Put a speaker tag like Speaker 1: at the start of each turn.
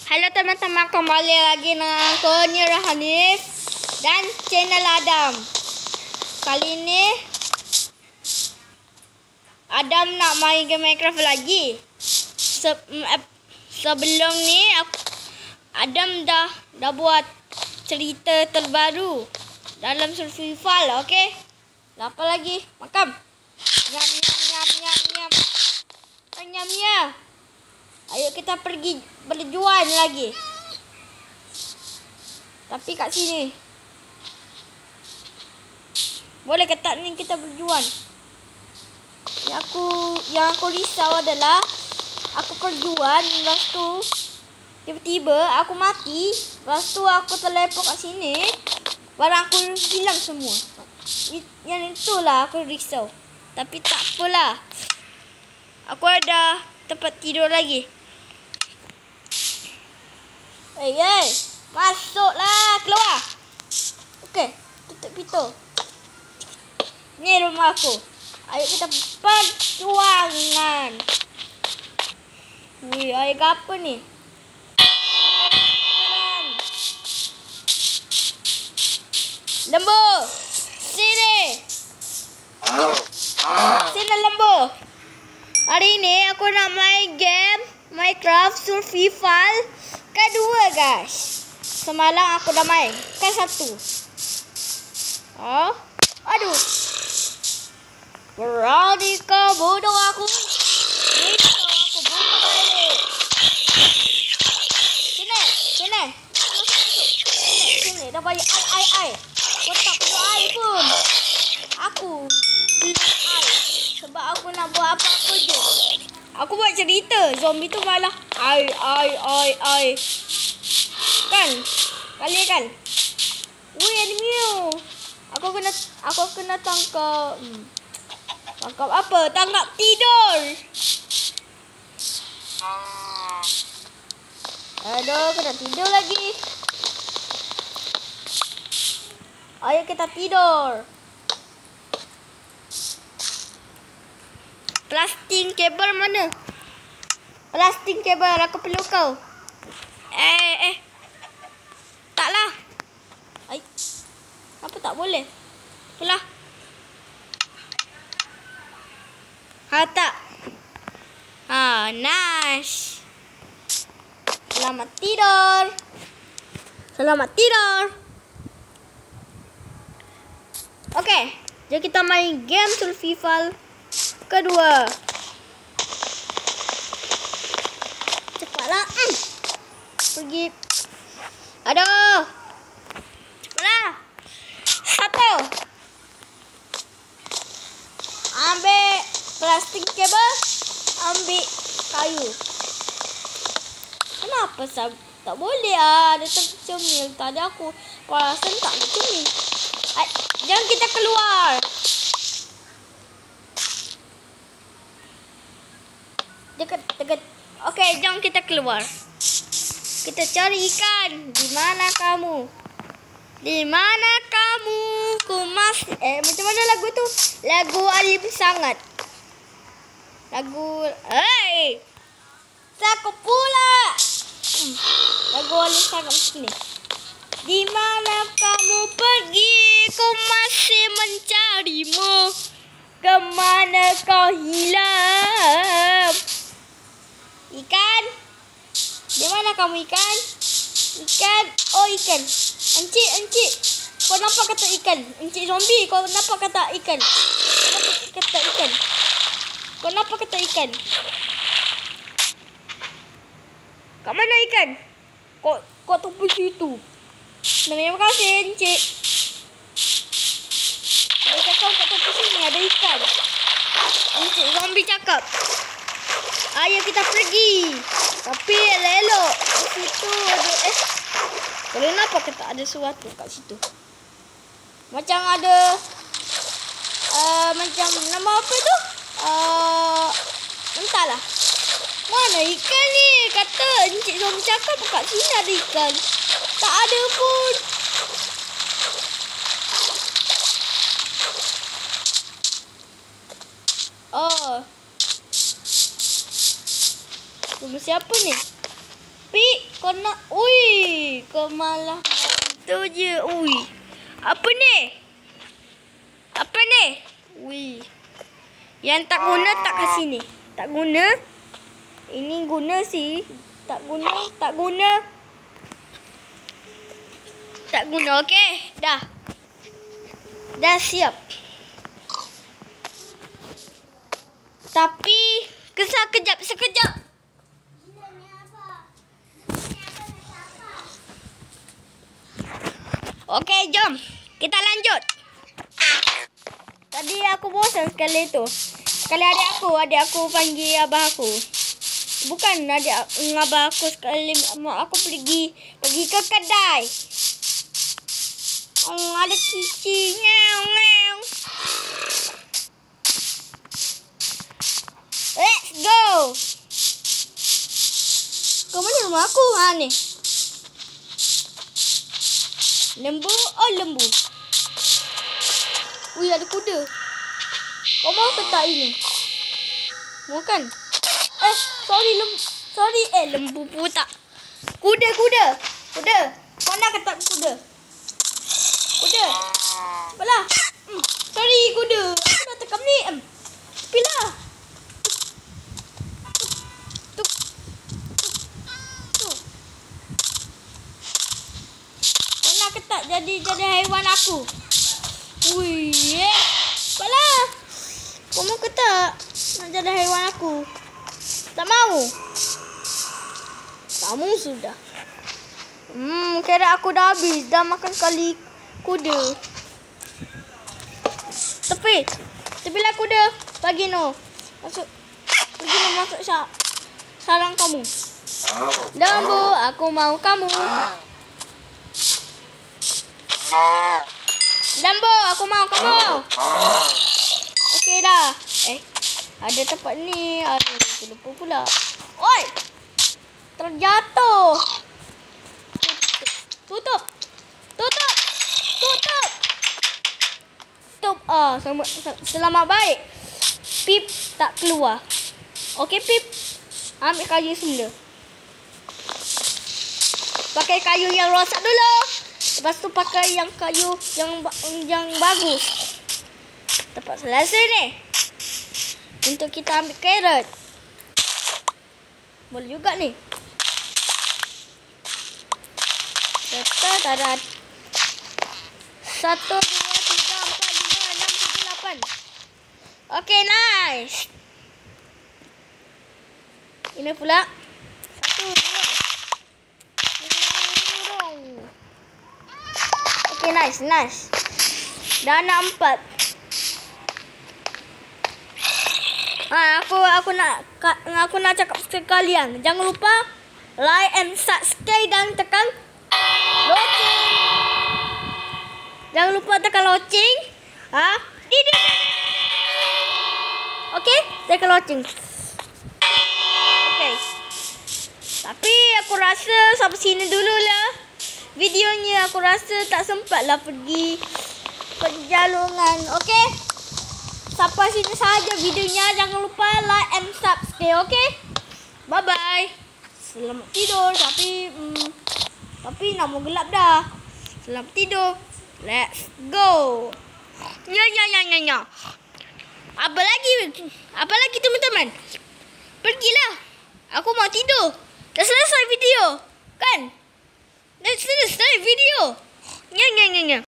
Speaker 1: Halo teman-teman, kembali lagi dengan aku Nira Hanif dan channel Adam. Kali ini Adam nak main game Minecraft lagi. Sebelum ni Adam dah buat cerita terbaru dalam survival, okey? Apa lagi? Makan. Nyam nyam nyam nyam nyam. Nyam nyam. Ayo kita pergi berjuang lagi. Tapi kat sini. Boleh ke tak ni kita berjuang? Yang aku risau adalah aku berjuang, lepas tu tiba-tiba aku mati, lepas tu aku teleport kat sini, barang aku hilang semua. Yang itulah aku risau. Tapi tak apalah. Aku ada tempat tidur lagi. Hey, masuklah, keluar. Okey, tutup pintu. Ni rumah aku. Ayo kita perjuangan. Wih, ayo apa ni? Lembu, sini. Sini lembu. Hari ini aku nak main game Minecraft Survival kedua, guys. Semalam aku dah main kan satu. Aduh. Berani kau bunuh aku. Aku bunuh balik. Sini. Dah banyak ai. Kau tak perlu ai pun. Aku perlu ai. Sebab aku nak buat apa-apa je. Aku buat cerita, zombie tu malah ai. Kan? Kali kan? Wih, enemy. Aku kena tangkap. Tangkap apa? Tangkap tidur. Aduh, kena tidur lagi. Ayo kita tidur. Plastik kabel mana? Plastik kabel, aku perlu kau. Taklah. Apa tak boleh? Itulah. Tak. Nice. Selamat tidur. Okey, jadi kita main game survival kedua. Cepatlah. Pergi. Aduh. Cepatlah. Satu. Ambil plastik kabel. Ambil kayu. Kenapa tak boleh ada tercemil? Tadi aku perasan tak tercemil. Jangan kita keluar. Dekat. Okey, jom kita keluar. Kita cari ikan. Di mana kamu? Macam mana lagu tu? Lagu Alim Sangat. Aku pula. Lagu Alim Sangat macam ni. Di mana kamu pergi? Ku masih mencarimu. Kemana kau hilang? Ikan? Di mana kamu ikan? Ikan? Oh, ikan. Encik. Kau nampak kata ikan? Encik zombie, kau nampak kata ikan? Kau nampak kata ikan? Kat mana ikan? Kau tunggu situ. Terima kasih, encik. Dia cakap kat tempat sini ada ikan. Encik zombie cakap, ayo kita pergi. Tapi elok. Di situ ada kenapa kita ada sesuatu kat situ? Macam ada macam nama apa tu? Entahlah. Mana ikan ni? Kata encik zombie cakap kat sini ada ikan. Tak ada pun. Tunggu siapa ni? Pi. Kau nak... Ui. Kau malah... Itu je. Ui. Apa ni? Apa ni? Ui. Yang tak guna tak kat sini. Tak guna. Ini guna sih. Tak guna. Tak guna. Tak guna. Okey. Dah. Dah siap. Tapi kesal sekejap. Okey, jom. Kita lanjut. Tadi aku bosan sekali tu. Sekali adik aku panggil abah aku. Bukan abah aku sekali mak aku pergi ke kedai. Ada cici. Let's go. Kau mana rumah aku? Ha ni. Lembu. Oh, lembu. Ui, ada kuda. Kau mau ke tak ini? Mau kan? Sorry. Lembu pun tak. Kuda. Kau nak ke tak kuda? Kuda. Apalah. Sorry, kuda. Aku dah tekam ni. Pilah. Kau nak ke tak jadi haiwan aku? Ui, apalah. Kau mau ke tak nak jadi haiwan aku? Tak mau? Kamu sudah. Kira aku dah habis. Dah makan sekali kuda. Tepilah kuda. Bagi no. Masuk sarang kamu. Lembu, aku mau kamu. Lembu, aku mau kamu. Okey dah. Ada tempat ni. Aduh, aku lupa pula. Oi! Terjatuh. Tutup. Selamat baik. Pip tak keluar. Okey, Pip. Ambil kayu semula. Pakai kayu yang rosak dulu. Lepas tu pakai yang kayu yang bagus. Tempat selesai ni. Untuk kita ambil carrot. Boleh juga ni. Ada 1, 2, 3, 4, 5, 6, 7, 8. Okay, nice. Ini pula. 1, 2. Okay, nice. Dah nak 4. Aku nak cakap sekalian. Jangan lupa like and subscribe dan tekan loceng. Jangan lupa tekan loceng. Okey, tekan loceng. Okey. Tapi aku rasa sampai sini dululah videonya. Aku rasa tak sempatlah pergi perjalanan. Okey. Sampai sini saja videonya. Jangan lupa like and subscribe. Okay? Bye-bye. Selamat tidur. Tapi nak mau gelap dah. Selamat tidur. Let's go. Nya. Apa lagi teman-teman? Pergilah. Aku mau tidur. Dah selesai video. Kan? Dah selesai video. Nya.